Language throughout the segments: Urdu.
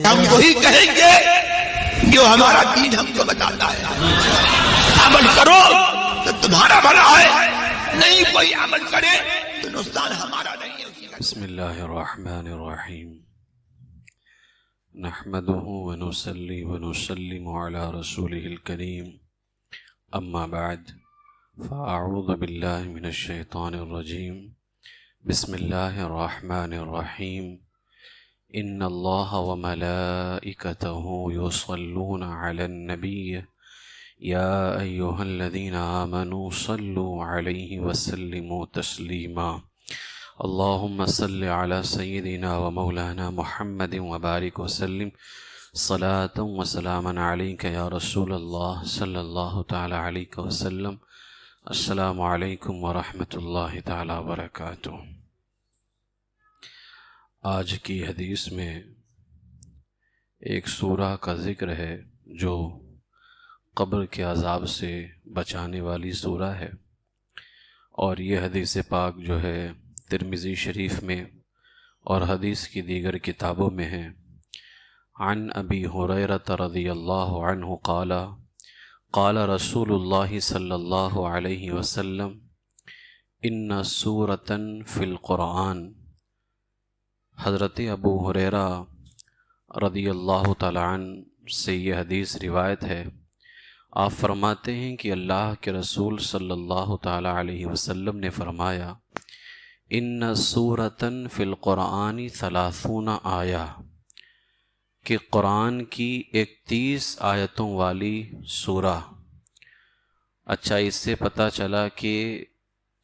ہم وہی کہیں گے جو ہمارا دین ہم کو بتاتا ہے. عمل کرو تو تمہارا بھلا ہے، نہیں کوئی عمل کرے تو نقصان ہمارا نہیں ہے. بسم اللہ الرحمن الرحیم. نحمده ونصلي ونسلم على رسوله الكريم. اما بعد فاعوذ باللہ من الشیطان الرجیم. بسم اللہ الرحمن الرحیم. ان اللہ وملائکته یصلون علی النبی یا ایہا الذین آمنوا صلوا علیہ وسلموا تسلیما. اللہم صل علی سیدنا ومولانا محمد وبارک وسلم صلاة وسلاما علیک یا رسول اللہ صلی اللہ تعالی علیہ وسلم. السلام علیکم ورحمۃ اللہ تعالی وبرکاتہ. آج کی حدیث میں ایک سورہ کا ذکر ہے جو قبر کے عذاب سے بچانے والی سورہ ہے، اور یہ حدیث پاک جو ہے ترمذی شریف میں اور حدیث کی دیگر کتابوں میں ہے. عن ابی ہریرہ رضی اللہ عنہ قال قال رسول اللہ صلی اللہ علیہ وسلم ان سورۃ فی القرآن. حضرت ابو ہریرہ رضی اللہ تعالیٰ عنہ سے یہ حدیث روایت ہے. آپ فرماتے ہیں کہ اللہ کے رسول صلی اللہ تعالیٰ علیہ وسلم نے فرمایا ان سورۃ فی القرآن 30 آیہ، کہ قرآن کی 31 آیتوں والی سورہ. اچھا، اس سے پتہ چلا کہ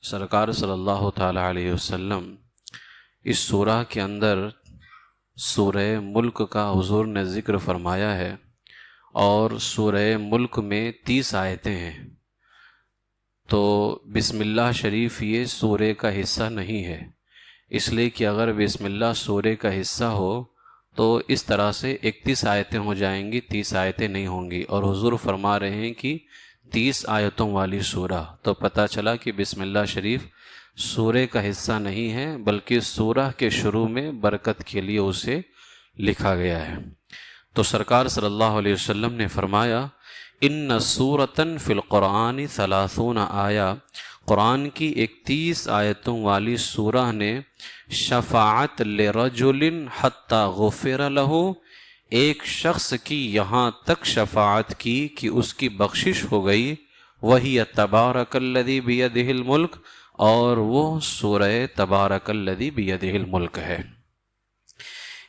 سرکار صلی اللہ تعالیٰ علیہ وسلم اس سورہ کے اندر سورہ ملک کا حضور نے ذکر فرمایا ہے، اور سورہ ملک میں 30 آیتیں ہیں. تو بسم اللہ شریف یہ سورہ کا حصہ نہیں ہے، اس لیے کہ اگر بسم اللہ سورہ کا حصہ ہو تو اس طرح سے 31 آیتیں ہو جائیں گی، 30 آیتیں نہیں ہوں گی. اور حضور فرما رہے ہیں کہ 30 آیتوں والی سورہ. تو پتہ چلا کہ بسم اللہ شریف سورہ کا حصہ نہیں ہے، بلکہ سورہ کے شروع میں برکت کے لیے اسے لکھا گیا ہے. تو سرکار صلی اللہ علیہ وسلم نے فرمایا ان سورۃ فی القرآن 30 آیہ، قرآن کی 31 آیتوں والی سورہ نے شفاعت لرجل حتی غفر لہ، ایک شخص کی یہاں تک شفاعت کی کہ اس کی بخشش ہو گئی. وہی تبارک الذی بیدہ الملک، اور وہ سورہ تبارک الذی بیدہ الملک ہے.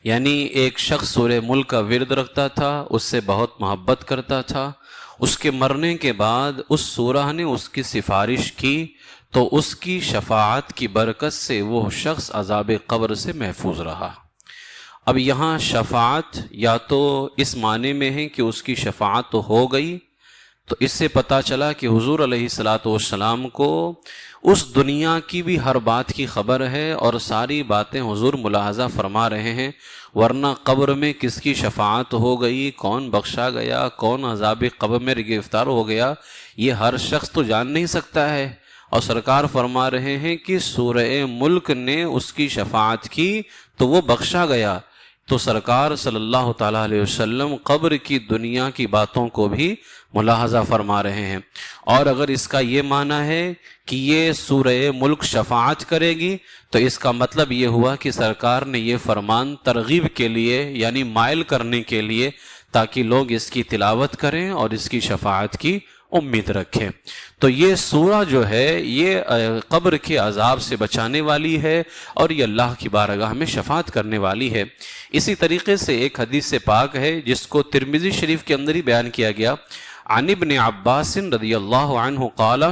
یعنی ایک شخص سورہ ملک کا ورد رکھتا تھا، اس سے بہت محبت کرتا تھا. اس کے مرنے کے بعد اس سورہ نے اس کی سفارش کی تو اس کی شفاعت کی برکت سے وہ شخص عذاب قبر سے محفوظ رہا. اب یہاں شفاعت یا تو اس معنی میں ہے کہ اس کی شفاعت تو ہو گئی، تو اس سے پتہ چلا کہ حضور علیہ الصلاۃ والسلام کو اس دنیا کی بھی ہر بات کی خبر ہے، اور ساری باتیں حضور ملاحظہ فرما رہے ہیں. ورنہ قبر میں کس کی شفاعت ہو گئی، کون بخشا گیا، کون عذاب قبر میں گرفتار ہو گیا، یہ ہر شخص تو جان نہیں سکتا ہے. اور سرکار فرما رہے ہیں کہ سورہ ملک نے اس کی شفاعت کی تو وہ بخشا گیا. تو سرکار صلی اللہ تعالیٰ علیہ وسلم قبر کی دنیا کی باتوں کو بھی ملاحظہ فرما رہے ہیں. اور اگر اس کا یہ معنی ہے کہ یہ سورہ ملک شفاعت کرے گی تو اس کا مطلب یہ ہوا کہ سرکار نے یہ فرمان ترغیب کے لیے، یعنی مائل کرنے کے لیے، تاکہ لوگ اس کی تلاوت کریں اور اس کی شفاعت کی امید رکھیں. تو یہ سورہ جو ہے یہ قبر کے عذاب سے بچانے والی ہے، اور یہ اللہ کی بارگاہ میں شفاعت کرنے والی ہے. اسی طریقے سے ایک حدیث پاک ہے جس کو ترمذی شریف کے اندر ہی بیان کیا گیا. عن ابن عباس رضی اللہ عنہ قال،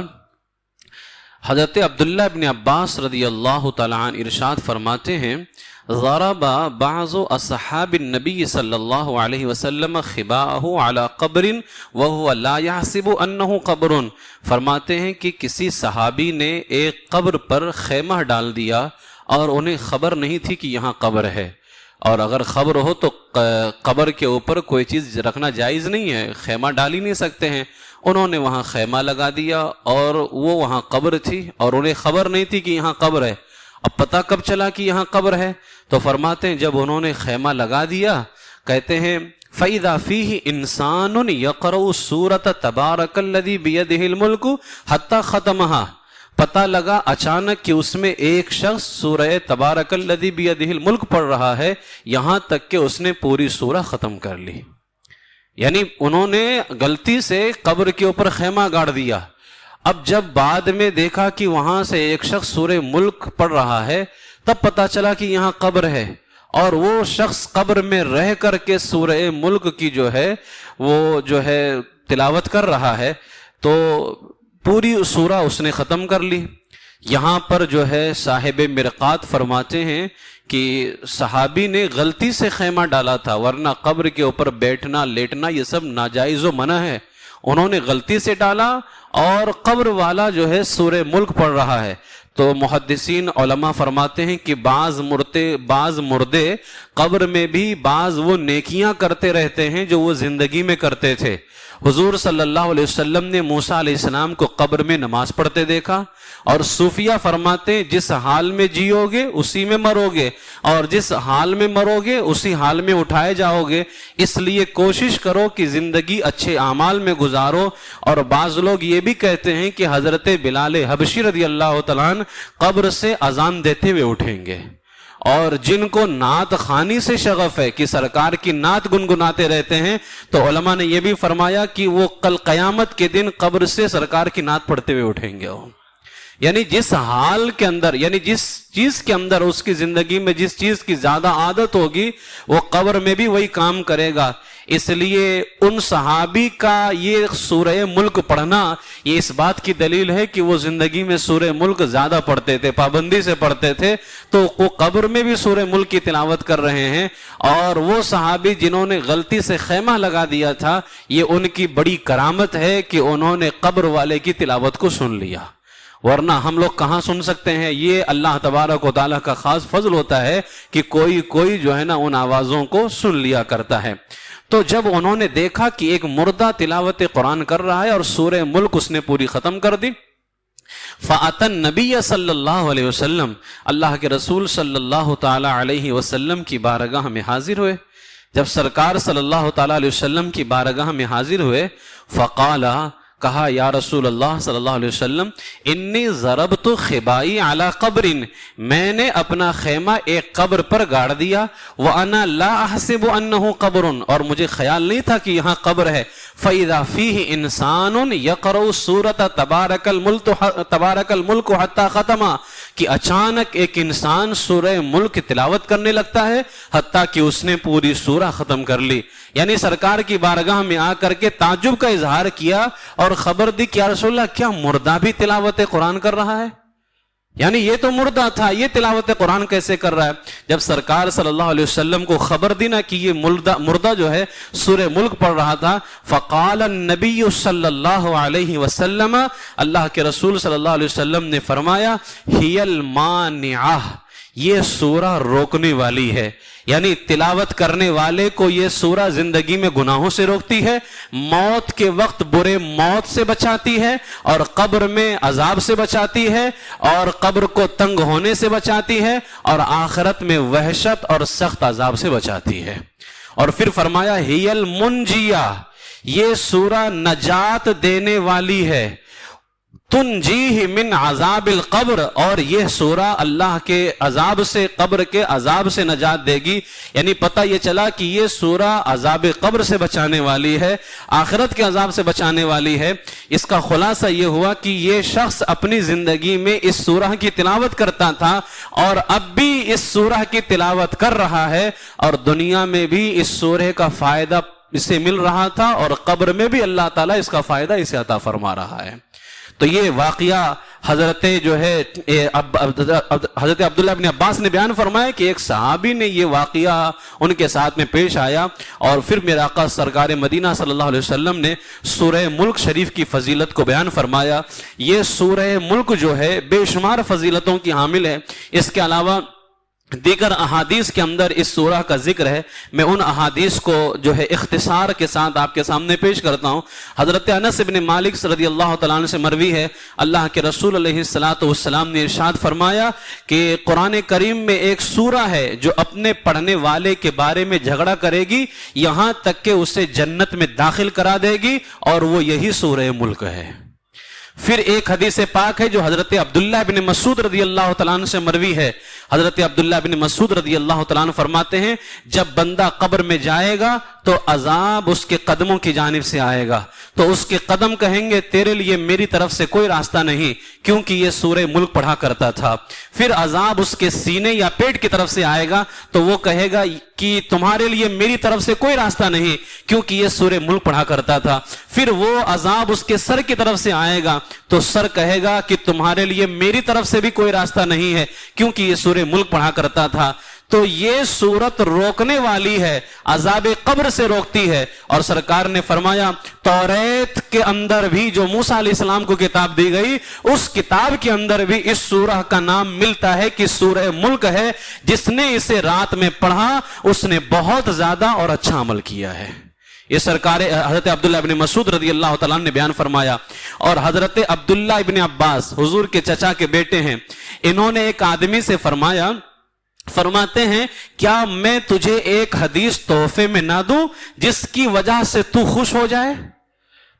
حضرت عبداللہ ابن عباس رضی اللہ تعالیٰ عنہ ارشاد فرماتے ہیں ضرب بعض اصحاب النبی صلی اللہ علیہ وسلم خباءہ علی قبر وهو لا يحسب انه قبر. فرماتے ہیں کہ کسی صحابی نے ایک قبر پر خیمہ ڈال دیا اور انہیں خبر نہیں تھی کہ یہاں قبر ہے. اور اگر خبر ہو تو قبر کے اوپر کوئی چیز رکھنا جائز نہیں ہے، خیمہ ڈال ہی نہیں سکتے ہیں. انہوں نے وہاں خیمہ لگا دیا اور وہ وہاں قبر تھی، اور انہیں خبر نہیں تھی کہ یہاں قبر ہے. اب پتہ کب چلا کہ یہاں قبر ہے؟ تو فرماتے ہیں جب انہوں نے خیمہ لگا دیا، کہتے ہیں فَإِذَا فِيهِ إِنسَانٌ يَقْرَؤُ سُورَةَ تَبَارَكَ الَّذِي بِيَدِهِ الْمُلْكُ حَتَّى خَتَمَهَا، پتہ لگا اچانک کہ اس میں ایک شخص سورہ تبارک الذی بیدہ الملک پڑھ رہا ہے، یہاں تک کہ اس نے پوری سورہ ختم کر لی۔ یعنی انہوں نے غلطی سے قبر کے اوپر خیمہ گاڑ دیا، اب جب بعد میں دیکھا کہ وہاں سے ایک شخص سورہ ملک پڑھ رہا ہے، تب پتہ چلا کہ یہاں قبر ہے، اور وہ شخص قبر میں رہ کر کے سورہ ملک کی جو ہے وہ جو ہے تلاوت کر رہا ہے، تو پوری سورہ اس نے ختم کر لی۔ یہاں پر جو ہے صاحب مرقات فرماتے ہیں کہ صحابی نے غلطی سے خیمہ ڈالا تھا، ورنہ قبر کے اوپر بیٹھنا لیٹنا یہ سب ناجائز و منع ہے، انہوں نے غلطی سے ڈالا اور قبر والا جو ہے سورہ ملک پڑھ رہا ہے۔ تو محدثین علماء فرماتے ہیں کہ بعض مردے قبر میں بھی بعض وہ نیکیاں کرتے رہتے ہیں جو وہ زندگی میں کرتے تھے۔ حضور صلی اللہ علیہ وسلم نے موسیٰ علیہ السلام کو قبر میں نماز پڑھتے دیکھا، اور صوفیہ فرماتے ہیں جس حال میں جیو گے اسی میں مرو گے، اور جس حال میں مرو گے اسی حال میں اٹھائے جاؤ گے، اس لیے کوشش کرو کہ زندگی اچھے اعمال میں گزارو۔ اور بعض لوگ یہ بھی کہتے ہیں کہ حضرت بلال حبشی رضی اللہ تعالیٰ عنہ قبر سے اذان دیتے ہوئے اٹھیں گے، اور جن کو نعت خوانی سے شغف ہے کہ سرکار کی نعت گنگناتے رہتے ہیں، تو علماء نے یہ بھی فرمایا کہ وہ کل قیامت کے دن قبر سے سرکار کی نعت پڑھتے ہوئے اٹھیں گے۔ یعنی جس حال کے اندر، یعنی جس چیز کے اندر اس کی زندگی میں جس چیز کی زیادہ عادت ہوگی وہ قبر میں بھی وہی کام کرے گا۔ اس لیے ان صحابی کا یہ سورہ ملک پڑھنا یہ اس بات کی دلیل ہے کہ وہ زندگی میں سورہ ملک زیادہ پڑھتے تھے، پابندی سے پڑھتے تھے، تو وہ قبر میں بھی سورہ ملک کی تلاوت کر رہے ہیں۔ اور وہ صحابی جنہوں نے غلطی سے خیمہ لگا دیا تھا، یہ ان کی بڑی کرامت ہے کہ انہوں نے قبر والے کی تلاوت کو سن لیا، ورنہ ہم لوگ کہاں سن سکتے ہیں؟ یہ اللہ تبارک و تعالیٰ کا خاص فضل ہوتا ہے کہ کوئی جو ہے نا ان آوازوں کو سن لیا کرتا ہے۔ تو جب انہوں نے دیکھا کہ ایک مردہ تلاوت قرآن کر رہا ہے اور سورہ ملک اس نے پوری ختم کر دی، فَأَتَى النَّبِيَّ صلی اللہ علیہ وسلم، اللہ کے رسول صلی اللہ تعالی علیہ وسلم کی بارگاہ میں حاضر ہوئے۔ جب سرکار صلی اللہ تعالی علیہ وسلم کی بارگاہ میں حاضر ہوئے، فقال، کہا یا رسول اللہ صلی اللہ علیہ وسلم، انی ضربت خبائی علی قبر، میں نے اپنا خیمہ ایک قبر پر گاڑ دیا، وانا لا احسب انہ قبر، اور مجھے خیال نہیں تھا کہ یہاں قبر ہے۔ فاذا فیہ انسان یقرأ سورۃ تبارک الملک حتی ختمہ، کہ اچانک ایک انسان سورہ ملک کی تلاوت کرنے لگتا ہے حتیٰ کہ اس نے پوری سورہ ختم کر لی۔ یعنی سرکار کی بارگاہ میں آ کر کے تعجب کا اظہار کیا اور خبر دی کہ یا رسول اللہ، کیا مردہ بھی تلاوت قرآن کر رہا ہے؟ یعنی یہ تو مردہ تھا، یہ تلاوت قرآن کیسے کر رہا ہے؟ جب سرکار صلی اللہ علیہ وسلم کو خبر دی نا کہ یہ مردہ جو ہے سورہ ملک پڑھ رہا تھا، فقال النبی صلی اللہ علیہ وسلم، اللہ کے رسول صلی اللہ علیہ وسلم نے فرمایا، ہی المانعہ، یہ سورہ روکنے والی ہے۔ یعنی تلاوت کرنے والے کو یہ سورہ زندگی میں گناہوں سے روکتی ہے، موت کے وقت برے موت سے بچاتی ہے، اور قبر میں عذاب سے بچاتی ہے، اور قبر کو تنگ ہونے سے بچاتی ہے، اور آخرت میں وحشت اور سخت عذاب سے بچاتی ہے۔ اور پھر فرمایا ہی المنجیہ، یہ سورہ نجات دینے والی ہے، تنجیہ من عذاب القبر، اور یہ سورہ اللہ کے عذاب سے، قبر کے عذاب سے نجات دے گی۔ یعنی پتہ یہ چلا کہ یہ سورہ عذاب قبر سے بچانے والی ہے، آخرت کے عذاب سے بچانے والی ہے۔ اس کا خلاصہ یہ ہوا کہ یہ شخص اپنی زندگی میں اس سورہ کی تلاوت کرتا تھا، اور اب بھی اس سورہ کی تلاوت کر رہا ہے، اور دنیا میں بھی اس سورہ کا فائدہ اسے مل رہا تھا، اور قبر میں بھی اللہ تعالیٰ اس کا فائدہ اسے عطا فرما رہا ہے۔ تو یہ واقعہ حضرت عبداللہ بن عباس نے بیان فرمایا کہ ایک صحابی نے یہ واقعہ ان کے ساتھ میں پیش آیا، اور پھر میرے آقا سرکار مدینہ صلی اللہ علیہ وسلم نے سورہ ملک شریف کی فضیلت کو بیان فرمایا۔ یہ سورہ ملک جو ہے بے شمار فضیلتوں کی حامل ہے۔ اس کے علاوہ دیگر احادیث کے اندر اس سورہ کا ذکر ہے. میں ان احادیث کو جو ہے اختصار کے ساتھ آپ کے سامنے پیش کرتا ہوں. حضرت انس بن مالک رضی اللہ تعالیٰ عنہ سے مروی ہے, اللہ کے رسول علیہ الصلوۃ والسلام نے ارشاد فرمایا کہ قرآن کریم میں ایک سورہ ہے جو اپنے پڑھنے والے کے بارے میں جھگڑا کرے گی یہاں تک کہ اسے جنت میں داخل کرا دے گی, اور وہ یہی سورہ ملک ہے. پھر ایک حدیث پاک ہے جو حضرت عبداللہ بن مسعود رضی اللہ تعالیٰ عنہ سے مروی ہے. حضرت عبداللہ بن مسعود رضی اللہ تعالیٰ عنہ فرماتے ہیں جب بندہ قبر میں جائے گا تو عذاب اس کے قدموں کی جانب سے آئے گا, تو اس کے قدم کہیں گے تیرے لیے میری طرف سے کوئی راستہ نہیں, کیونکہ یہ سورہ ملک پڑھا کرتا تھا. پھر عذاب اس کے سینے یا پیٹ کی طرف سے آئے گا تو وہ کہے گا کہ تمہارے لیے میری طرف سے کوئی راستہ نہیں, کیونکہ یہ سورہ ملک پڑھا کرتا تھا. پھر وہ عذاب اس کے سر کی طرف سے آئے گا تو سر کہے گا کہ تمہارے لیے میری طرف سے بھی کوئی راستہ نہیں ہے, کیونکہ یہ سورہ ملک پڑھا کرتا تھا. تو یہ سورت روکنے والی ہے, عذاب قبر سے روکتی ہے. اور سرکار نے فرمایا توریت کے اندر بھی جو موسیٰ علیہ السلام کو کتاب دی گئی, اس کتاب کے اندر بھی اس سورہ کا نام ملتا ہے کہ سورہ ملک ہے. جس نے اسے رات میں پڑھا اس نے بہت زیادہ اور اچھا عمل کیا ہے. یہ سرکار حضرت عبداللہ ابن مسعود رضی اللہ تعالیٰ نے بیان فرمایا. اور حضرت عبداللہ ابن عباس حضور کے چچا کے بیٹے ہیں, انہوں نے ایک آدمی سے فرماتے ہیں کیا میں تجھے ایک حدیث تحفے میں نہ دوں جس کی وجہ سے تو خوش ہو جائے؟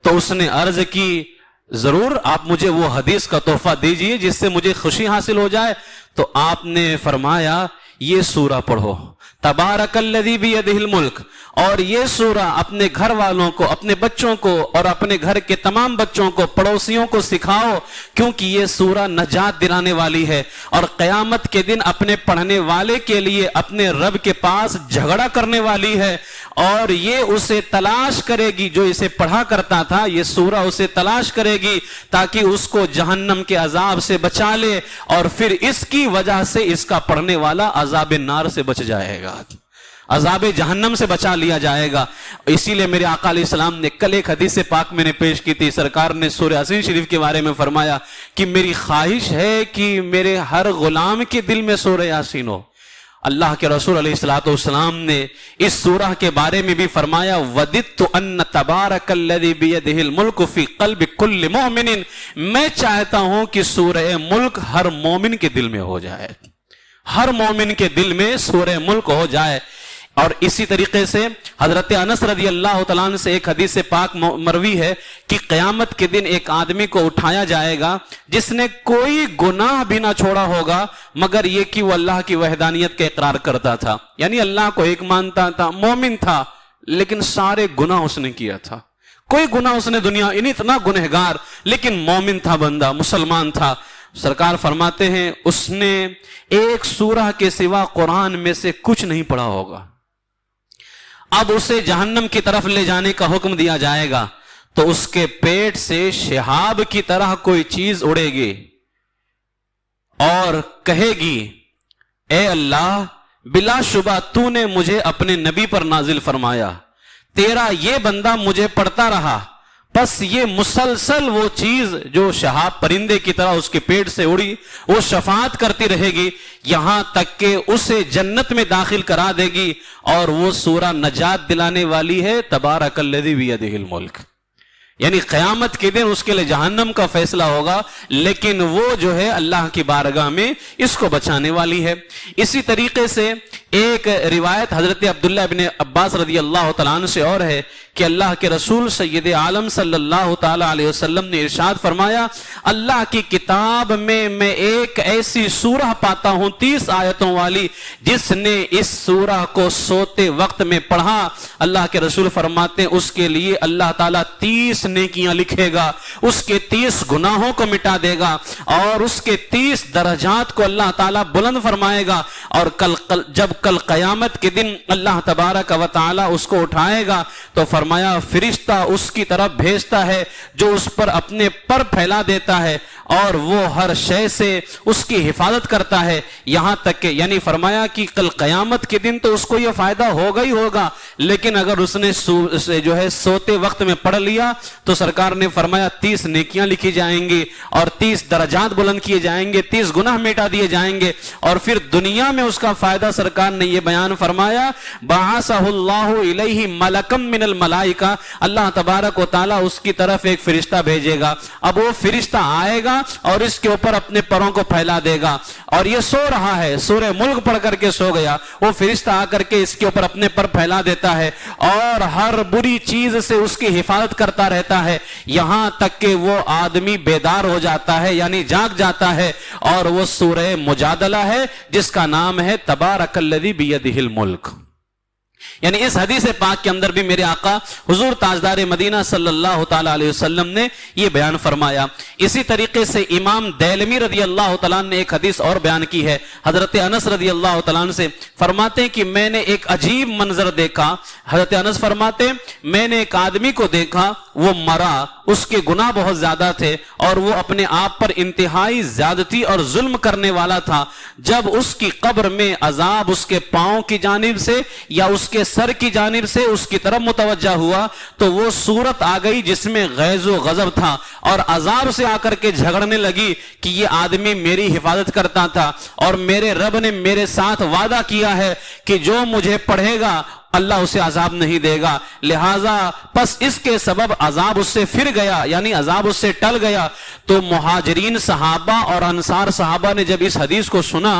تو اس نے عرض کی ضرور, آپ مجھے وہ حدیث کا تحفہ دیجئے جس سے مجھے خوشی حاصل ہو جائے. تو آپ نے فرمایا یہ سورہ پڑھو, تبارک الذی بیدہ الملک. اور یہ سورہ اپنے گھر والوں کو, اپنے بچوں کو اور اپنے گھر کے تمام بچوں کو, پڑوسیوں کو سکھاؤ, کیونکہ یہ سورہ نجات دلانے والی ہے. اور قیامت کے دن اپنے پڑھنے والے کے لیے اپنے رب کے پاس جھگڑا کرنے والی ہے, اور یہ اسے تلاش کرے گی جو اسے پڑھا کرتا تھا. یہ سورہ اسے تلاش کرے گی تاکہ اس کو جہنم کے عذاب سے بچا لے, اور پھر اس کی وجہ سے اس کا پڑھنے والا عذاب نار سے بچ جائے گا, عذاب جہنم سے بچا لیا جائے گا. اسی لیے میرے آقا علیہ السلام نے کل ایک حدیث پاک میں نے پیش کی تھی. سرکار نے سورہ یاسین شریف کے بارے میں فرمایا کہ میری خواہش ہے کہ میرے ہر غلام کے دل میں سورہ یاسین ہو. اللہ کے رسول علیہ الصلوۃ والسلام نے اس سورہ کے بارے میں بھی فرمایا وَدِدْتُ أَنَّ تَبَارَكَ الَّذِي بِيَدِهِ الْمُلْكُ فِي قَلْبِ كُلِّ مُؤْمِنٍ. میں چاہتا ہوں کہ سورہ ملک ہر مومن کے دل میں ہو جائے, ہر مومن کے دل میں سورہ ملک ہو جائے. اور اسی طریقے سے حضرت انس رضی اللہ تعالیٰ عنہ سے ایک حدیث پاک مروی ہے کہ قیامت کے دن ایک آدمی کو اٹھایا جائے گا جس نے کوئی گناہ بھی نہ چھوڑا ہوگا مگر یہ کہ وہ اللہ کی وحدانیت کا اقرار کرتا تھا, یعنی اللہ کو ایک مانتا تھا, مومن تھا, لیکن سارے گناہ اس نے کیا تھا. کوئی گناہ اس نے دنیا, یعنی اتنا گنہگار, لیکن مومن تھا بندہ, مسلمان تھا. سرکار فرماتے ہیں اس نے ایک سورہ کے سوا قرآن میں سے کچھ نہیں پڑھا ہوگا. اب اسے جہنم کی طرف لے جانے کا حکم دیا جائے گا تو اس کے پیٹ سے شہاب کی طرح کوئی چیز اڑے گی اور کہے گی اے اللہ بلا شبہ تو نے مجھے اپنے نبی پر نازل فرمایا, تیرا یہ بندہ مجھے پڑھتا رہا, بس یہ مسلسل وہ چیز جو شہاب پرندے کی طرح اس کے پیٹ سے اڑی وہ شفاعت کرتی رہے گی یہاں تک کہ اسے جنت میں داخل کرا دے گی. اور وہ سورہ نجات دلانے والی ہے تبارک الذی بیدہ الملک. یعنی قیامت کے دن اس کے لیے جہنم کا فیصلہ ہوگا, لیکن وہ جو ہے اللہ کی بارگاہ میں اس کو بچانے والی ہے. اسی طریقے سے ایک روایت حضرت عبداللہ ابن عباس رضی اللہ تعالیٰ عنہ سے اور ہے کہ اللہ کے رسول سید عالم صلی اللہ تعالیٰ علیہ وسلم نے ارشاد فرمایا اللہ کی کتاب میں ایک ایسی سورہ پاتا ہوں 30 آیتوں والی, جس نے اس سورہ کو سوتے وقت میں پڑھا, اللہ کے رسول فرماتے ہیں اس کے لیے اللہ تعالیٰ 30 نیکیاں لکھے گا, اس کے 30 گناہوں کو مٹا دے گا, اور اس کے 30 درجات کو اللہ تعالیٰ بلند فرمائے گا. اور جب کل قیامت کے دن اللہ تبارک و تعالی اس کو اٹھائے گا تو فرمایا فرشتہ اس کی طرف بھیجتا ہے جو اس پر اپنے پر پھیلا دیتا ہے, اور وہ ہر شے سے اس کی حفاظت کرتا ہے، یہاں تک کہ یعنی فرمایا کہ کل قیامت کے دن تو اس کو یہ فائدہ ہوگا ہی ہوگا، لیکن اگر اس نے جو ہے سوتے وقت میں پڑھ لیا تو سرکار نے فرمایا 30 نیکیاں لکھی جائیں گی اور 30 درجات بلند کیے جائیں گے، 30 گناہ مٹا دیے جائیں گے، اور پھر دنیا میں اس کا فائدہ سرکار نے یہ بیان فرمایا بعثہ اللہ الیہ ملکم من الملائکہ، اللہ تبارک و تعالیٰ اس کی طرف ایک فرشتہ بھیجے گا، اب وہ فرشتہ آئے گا اور اس کے اوپر اپنے پروں کو پھیلا دے گا، اور یہ سو رہا ہے، سورہ ملک پڑھ کر کے سو گیا، وہ فرشتہ آ کر کے اس کے اوپر اپنے پر پھیلا دیتا ہے اور ہر بری چیز سے اس کی حفاظت کرتا رہتا ہے، یہاں تک کہ وہ آدمی بیدار ہو جاتا ہے یعنی جاگ جاتا ہے، اور وہ سورہ مجادلہ ہے جس کا نام ہے تبارک الذی بیدہ الملک۔ یعنی اس حدیث پاک کے اندر بھی میرے آقا حضور تاجدار مدینہ صلی اللہ تعالی علیہ وسلم نے یہ بیان فرمایا۔ اسی طریقے سے امام دیلمی رضی اللہ تعالیٰ نے ایک حدیث اور بیان کی ہے، حضرت انس رضی اللہ تعالیٰ عنہ سے فرماتے ہیں کہ میں نے ایک عجیب منظر دیکھا، حضرت انس فرماتے میں نے ایک آدمی کو دیکھا، وہ مرا، اس کے گناہ بہت زیادہ تھے اور وہ اپنے آپ پر انتہائی زیادتی اور ظلم کرنے والا تھا، جب اس کی قبر میں عذاب اس کے پاؤں کی جانب سے یا اس کے سر کی جانب سے اس کی طرف متوجہ ہوا تو وہ صورت آ گئی جس میں غیظ و غضب تھا، اور عذاب سے آ کر کے جھگڑنے لگی کہ یہ آدمی میری حفاظت کرتا تھا اور میرے رب نے میرے ساتھ وعدہ کیا ہے کہ جو مجھے پڑھے گا اللہ اسے عذاب نہیں دے گا، لہٰذا پس اس کے سبب عذاب اس سے پھر گیا یعنی عذاب اس سے ٹل گیا۔ تو مہاجرین صحابہ اور انصار صحابہ نے جب اس حدیث کو سنا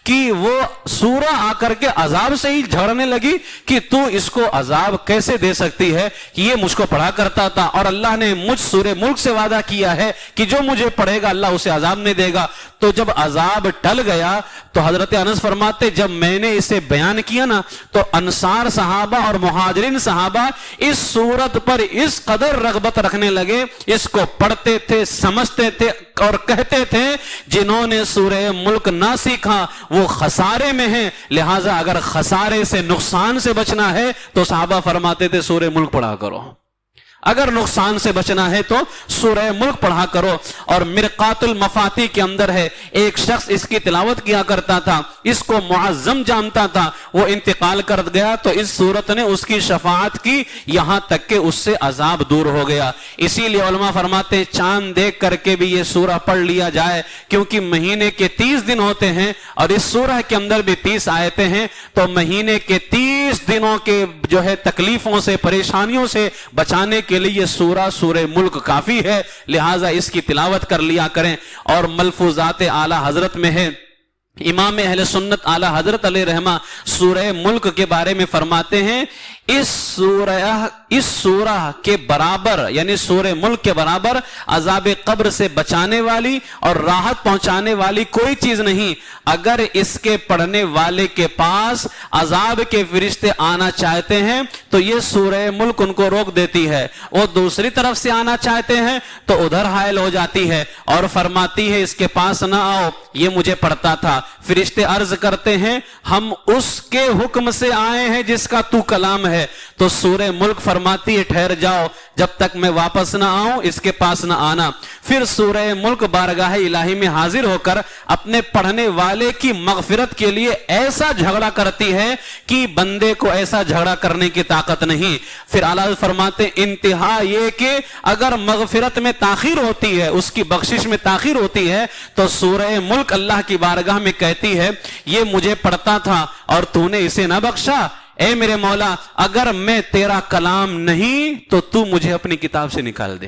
کہ وہ سورہ آ کر کے عذاب سے ہی جھگڑنے لگی کہ تو اس کو عذاب کیسے دے سکتی ہے کہ یہ مجھ کو پڑھا کرتا تھا اور اللہ نے مجھ سورہ ملک سے وعدہ کیا ہے کہ جو مجھے پڑھے گا اللہ اسے عذاب نہیں دے گا، تو جب عذاب ٹل گیا تو حضرت انس فرماتے جب میں نے اسے بیان کیا نا تو انصار صحابہ اور مہاجرین صحابہ اس صورت پر اس قدر رغبت رکھنے لگے، اس کو پڑھتے تھے، سمجھتے تھے اور کہتے تھے جنہوں نے سورہ ملک نہ سیکھا وہ خسارے میں ہیں، لہٰذا اگر خسارے سے نقصان سے بچنا ہے تو صحابہ فرماتے تھے سورہ ملک پڑھا کرو، اگر نقصان سے بچنا ہے تو سورہ ملک پڑھا کرو۔ اور مرقات المفاتیح کے اندر ہے، ایک شخص اس کی تلاوت کیا کرتا تھا، اس کو معظم جانتا تھا، وہ انتقال کر گیا تو اس صورت نے اس کی شفاعت کی یہاں تک کہ اس سے عذاب دور ہو گیا۔ اسی لیے علماء فرماتے ہیں چاند دیکھ کر کے بھی یہ سورہ پڑھ لیا جائے، کیونکہ مہینے کے 30 دن ہوتے ہیں اور اس سورہ کے اندر بھی 30 آیتیں ہیں، تو مہینے کے 30 دنوں کے جو ہے تکلیفوں سے پریشانیوں سے بچانے کے لیے یہ سورہ ملک کافی ہے، لہٰذا اس کی تلاوت کر لیا کریں۔ اور ملفوظات اعلی حضرت میں ہے، امام اہل سنت اعلی حضرت علیہ رحمہ سورہ ملک کے بارے میں فرماتے ہیں اس سورہ کے برابر یعنی سورہ ملک کے برابر عذاب قبر سے بچانے والی اور راحت پہنچانے والی کوئی چیز نہیں، اگر اس کے پڑھنے والے کے پاس عذاب کے فرشتے آنا چاہتے ہیں تو یہ سورہ ملک ان کو روک دیتی ہے، وہ دوسری طرف سے آنا چاہتے ہیں تو ادھر حائل ہو جاتی ہے اور فرماتی ہے اس کے پاس نہ آؤ، یہ مجھے پڑھتا تھا۔ فرشتے عرض کرتے ہیں ہم اس کے حکم سے آئے ہیں جس کا تو کلام ہے، تو سورہ ملک فرماتی ہے ٹھہر جاؤ جب تک میں واپس نہ آؤں اس کے پاس نہ آنا۔ پھر سورہ ملک بارگاہ الہی میں حاضر ہو کر اپنے پڑھنے والے کی مغفرت کے لیے ایسا جھگڑا کرتی ہے کہ بندے کو ایسا جھگڑا کرنے کی طاقت نہیں۔ پھر اعلیٰ فرماتے انتہا یہ کہ اگر مغفرت میں تاخیر ہوتی ہے، اس کی بخشش میں تاخیر ہوتی ہے تو سورہ ملک اللہ کی بارگاہ میں کہتی ہے یہ مجھے پڑھتا تھا اور تو نے اسے نہ بخشا، اے میرے مولا اگر میں تیرا کلام نہیں تو مجھے اپنی کتاب سے نکال دے۔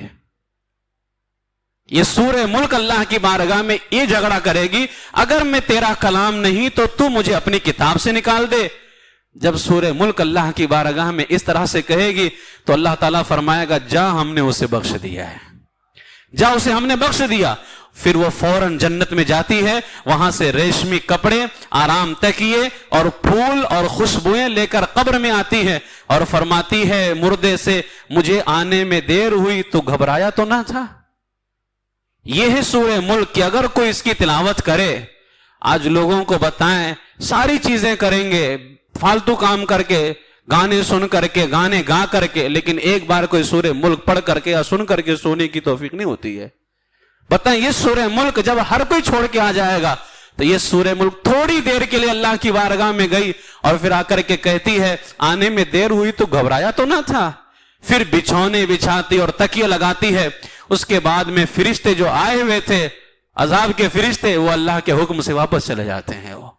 یہ سورہ ملک اللہ کی بارگاہ میں یہ جھگڑا کرے گی اگر میں تیرا کلام نہیں تو مجھے اپنی کتاب سے نکال دے۔ جب سورہ ملک اللہ کی بارگاہ میں اس طرح سے کہے گی تو اللہ تعالیٰ فرمائے گا جا ہم نے اسے بخش دیا ہے، جا اسے ہم نے بخش دیا۔ پھر وہ فوراً جنت میں جاتی ہے، وہاں سے ریشمی کپڑے، آرام تکیے اور پھول اور خوشبوئیں لے کر قبر میں آتی ہے اور فرماتی ہے مردے سے مجھے آنے میں دیر ہوئی تو گھبرایا تو نہ تھا۔ یہ ہے سورہ ملک کہ اگر کوئی اس کی تلاوت کرے، آج لوگوں کو بتائیں ساری چیزیں کریں گے فالتو کام کر کے، گانے سن کر کے، گانے گا کر کے، لیکن ایک بار کوئی سورہ ملک پڑھ کر کے یا سن کر کے سونے کی توفیق نہیں ہوتی ہے۔ بتائیں یہ سورہ ملک جب ہر کوئی چھوڑ کے آ جائے گا تو یہ سورہ ملک تھوڑی دیر کے لیے اللہ کی بارگاہ میں گئی اور پھر آ کر کے کہتی ہے آنے میں دیر ہوئی تو گھبرایا تو نہ تھا. پھر بچھونے بچھاتی اور تکیے لگاتی ہے. اس کے بعد میں فرشتے جو آئے ہوئے تھے عذاب کے فرشتے وہ اللہ کے حکم سے واپس چلے جاتے ہیں. وہ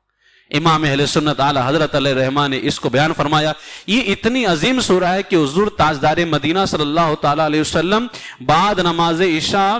امام اہل سنت اعلی حضرت علیہ رحمٰن نے اس کو بیان فرمایا. یہ اتنی عظیم سورہ ہے کہ حضور تاجدار مدینہ صلی اللہ تعالی علیہ وسلم بعد نماز عشاء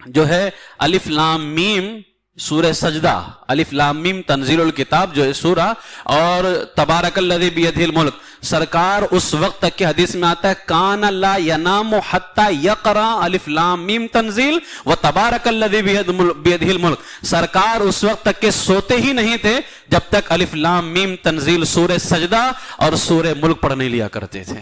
جو ہے الف لام میم سورہ سجدہ الف لام میم تنزیل الکتاب جو ہے سورہ اور تبارک الذی بیدہ الملک سرکار اس وقت تک کہ حدیث میں آتا ہے کان لا ینام حتی یقرا الف لام میم تنزیل و تبارک الذی بیدہ الملک سرکار اس وقت تک کہ سوتے ہی نہیں تھے جب تک الف لام میم تنزیل سورہ سجدہ اور سورہ ملک پڑھ نہیں لیا کرتے تھے.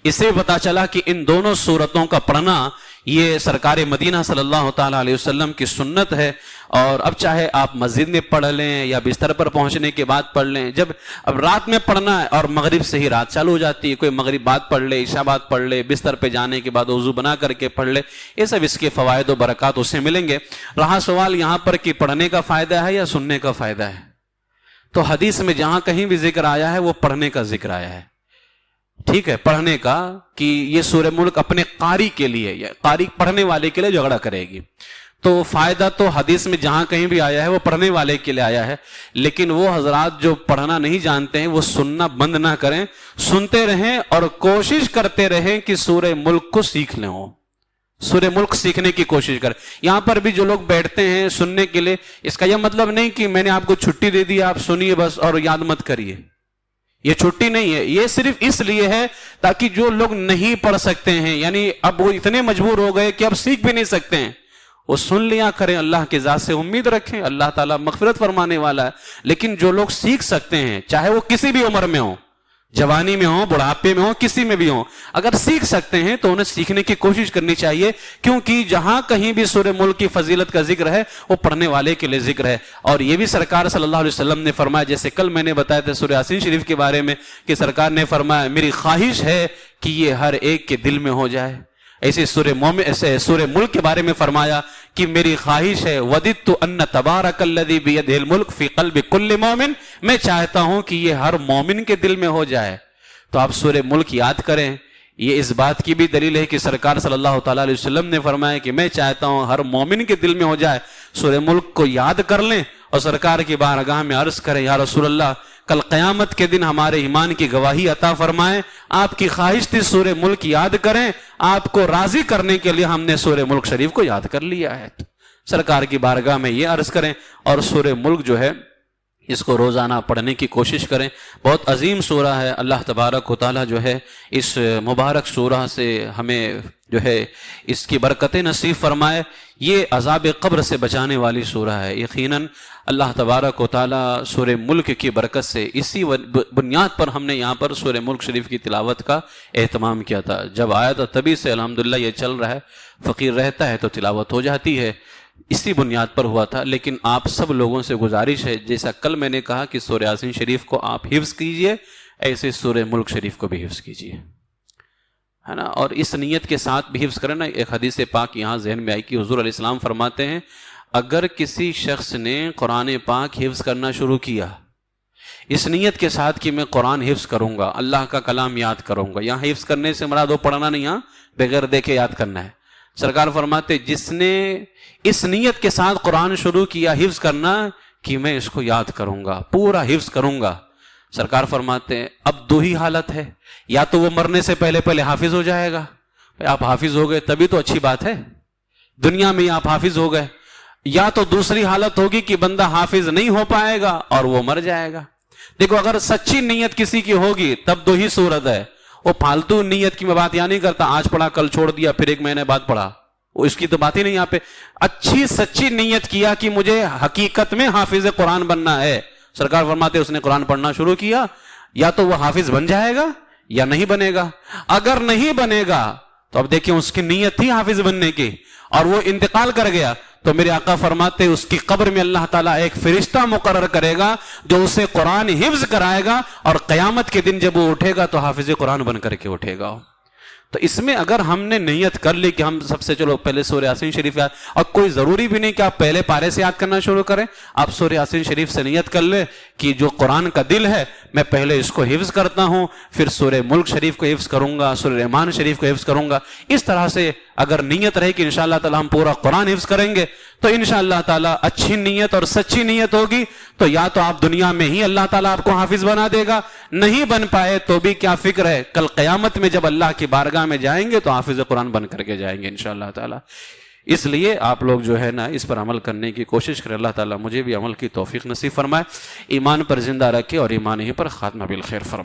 اس سے پتا چلا کہ ان دونوں سورتوں کا پڑھنا یہ سرکار مدینہ صلی اللہ تعالی علیہ وسلم کی سنت ہے. اور اب چاہے آپ مسجد میں پڑھ لیں یا بستر پر پہنچنے کے بعد پڑھ لیں, جب اب رات میں پڑھنا ہے اور مغرب سے ہی رات چالو ہو جاتی ہے, کوئی مغرب بعد پڑھ لے عشاء بعد پڑھ لے بستر پہ جانے کے بعد وضو بنا کر کے پڑھ لے, یہ سب اس کے فوائد و برکات اسے ملیں گے. رہا سوال یہاں پر کہ پڑھنے کا فائدہ ہے یا سننے کا فائدہ ہے, تو حدیث میں جہاں کہیں بھی ذکر آیا ہے وہ پڑھنے کا ذکر آیا ہے. ٹھیک ہے, پڑھنے کا کہ یہ سورہ ملک اپنے قاری کے لیے یا قاری پڑھنے والے کے لیے جھگڑا کرے گی, تو فائدہ تو حدیث میں جہاں کہیں بھی آیا ہے وہ پڑھنے والے کے لیے آیا ہے. لیکن وہ حضرات جو پڑھنا نہیں جانتے ہیں وہ سننا بند نہ کریں, سنتے رہیں اور کوشش کرتے رہیں کہ سورہ ملک کو سیکھ لیں. سورہ ملک سیکھنے کی کوشش کریں. یہاں پر بھی جو لوگ بیٹھتے ہیں سننے کے لیے, اس کا یہ مطلب نہیں کہ میں نے آپ کو چھٹی دے دی آپ سنیے بس اور یاد مت کریے, یہ چھٹی نہیں ہے. یہ صرف اس لیے ہے تاکہ جو لوگ نہیں پڑھ سکتے ہیں, یعنی اب وہ اتنے مجبور ہو گئے کہ اب سیکھ بھی نہیں سکتے ہیں, وہ سن لیا کریں, اللہ کے ذات سے امید رکھیں, اللہ تعالیٰ مغفرت فرمانے والا ہے. لیکن جو لوگ سیکھ سکتے ہیں چاہے وہ کسی بھی عمر میں ہوں, جوانی میں ہوں, بڑھاپے میں ہوں, کسی میں بھی ہوں, اگر سیکھ سکتے ہیں تو انہیں سیکھنے کی کوشش کرنی چاہیے, کیونکہ جہاں کہیں بھی سورہ ملک کی فضیلت کا ذکر ہے وہ پڑھنے والے کے لیے ذکر ہے. اور یہ بھی سرکار صلی اللہ علیہ وسلم نے فرمایا, جیسے کل میں نے بتایا تھا سورہ یاسین شریف کے بارے میں کہ سرکار نے فرمایا میری خواہش ہے کہ یہ ہر ایک کے دل میں ہو جائے. ایسے سورہ ملک کے بارے میں فرمایا کہ میری خواہش ہے وددت ان تبارک الذی بیدہ الملک فی قلب کل مومن, میں چاہتا ہوں کہ یہ ہر مومن کے دل میں ہو جائے. تو آپ سورہ ملک یاد کریں. یہ اس بات کی بھی دلیل ہے کہ سرکار صلی اللہ تعالیٰ علیہ وسلم نے فرمایا کہ میں چاہتا ہوں ہر مومن کے دل میں ہو جائے. سورہ ملک کو یاد کر لیں اور سرکار کی بارگاہ میں عرض کریں یا رسول اللہ کل قیامت کے دن ہمارے ایمان کی گواہی عطا فرمائیں, آپ کی خواہش تھی سورہ ملک یاد کریں, آپ کو راضی کرنے کے لیے ہم نے سورہ ملک شریف کو یاد کر لیا ہے. سرکار کی بارگاہ میں یہ عرض کریں اور سورہ ملک جو ہے اس کو روزانہ پڑھنے کی کوشش کریں. بہت عظیم سورہ ہے. اللہ تبارک و تعالیٰ جو ہے اس مبارک سورہ سے ہمیں جو ہے اس کی برکتیں نصیب فرمائے. یہ عذاب قبر سے بچانے والی سورہ ہے. یقیناً اللہ تبارک و تعالیٰ سورہ ملک کی برکت سے اسی بنیاد پر ہم نے یہاں پر سورہ ملک شریف کی تلاوت کا اہتمام کیا تھا. جب آیا تھا تبھی سے الحمدللہ یہ چل رہا ہے. فقیر رہتا ہے تو تلاوت ہو جاتی ہے, اسی بنیاد پر ہوا تھا. لیکن آپ سب لوگوں سے گزارش ہے, جیسا کل میں نے کہا کہ سورہ یاسین شریف کو آپ حفظ کیجئے, ایسے سورہ ملک شریف کو بھی حفظ کیجئے, ہے نا. اور اس نیت کے ساتھ بھی حفظ کریں نا. ایک حدیث پاک یہاں ذہن میں آئی کہ حضور علیہ السلام فرماتے ہیں اگر کسی شخص نے قرآن پاک حفظ کرنا شروع کیا اس نیت کے ساتھ کہ میں قرآن حفظ کروں گا, اللہ کا کلام یاد کروں گا, یہاں حفظ کرنے سے مراد وہ پڑھنا نہیں, یہاں بغیر دیکھے یاد کرنا ہے. سرکار فرماتے جس نے اس نیت کے ساتھ قرآن شروع کیا حفظ کرنا کہ میں اس کو یاد کروں گا, پورا حفظ کروں گا, سرکار فرماتے ہیں اب دو ہی حالت ہے, یا تو وہ مرنے سے پہلے حافظ ہو جائے گا. آپ حافظ ہو گئے تبھی تو اچھی بات ہے, دنیا میں آپ حافظ ہو گئے. یا تو دوسری حالت ہوگی کہ بندہ حافظ نہیں ہو پائے گا اور وہ مر جائے گا. دیکھو اگر سچی نیت کسی کی ہوگی تب دو ہی صورت ہے. وہ فالتو نیت کی میں بات یہاں نہیں کرتا, آج پڑھا کل چھوڑ دیا پھر ایک مہینے بعد پڑھا, وہ اس کی تو بات ہی نہیں. یہاں پہ اچھی سچی نیت کیا کہ مجھے حقیقت میں حافظ قرآن بننا ہے. سرکار فرماتے اس نے قرآن پڑھنا شروع کیا, یا تو وہ حافظ بن جائے گا یا نہیں بنے گا. اگر نہیں بنے گا تو اب دیکھیں اس کی نیت تھی حافظ بننے کی اور وہ انتقال کر گیا, تو میرے آقا فرماتے اس کی قبر میں اللہ تعالیٰ ایک فرشتہ مقرر کرے گا جو اسے قرآن حفظ کرائے گا, اور قیامت کے دن جب وہ اٹھے گا تو حافظ قرآن بن کر کے اٹھے گا. تو اس میں اگر ہم نے نیت کر لی کہ ہم سب سے چلو پہلے سورہ یاسین شریف یاد، اور کوئی ضروری بھی نہیں کہ آپ پہلے پارے سے یاد کرنا شروع کریں، آپ سورہ یاسین شریف سے نیت کر لیں کہ جو قرآن کا دل ہے میں پہلے اس کو حفظ کرتا ہوں، پھر سورہ ملک شریف کو حفظ کروں گا، سورہ رحمان شریف کو حفظ کروں گا. اس طرح سے اگر نیت رہے کہ انشاءاللہ تعالی ہم پورا قرآن حفظ کریں گے تو انشاءاللہ تعالی اچھی نیت اور سچی نیت ہوگی تو یا تو آپ دنیا میں ہی اللہ تعالیٰ آپ کو حافظ بنا دے گا، نہیں بن پائے تو بھی کیا فکر ہے، کل قیامت میں جب اللہ کی بارگاہ میں جائیں گے تو حافظ قرآن بن کر کے جائیں گے انشاءاللہ تعالی. اس لیے آپ لوگ جو ہے نا اس پر عمل کرنے کی کوشش کریں. اللہ تعالیٰ مجھے بھی عمل کی توفیق نصیب فرمائے، ایمان پر زندہ رکھے اور ایمان ہی پر خاتمہ بالخیر فرمائے.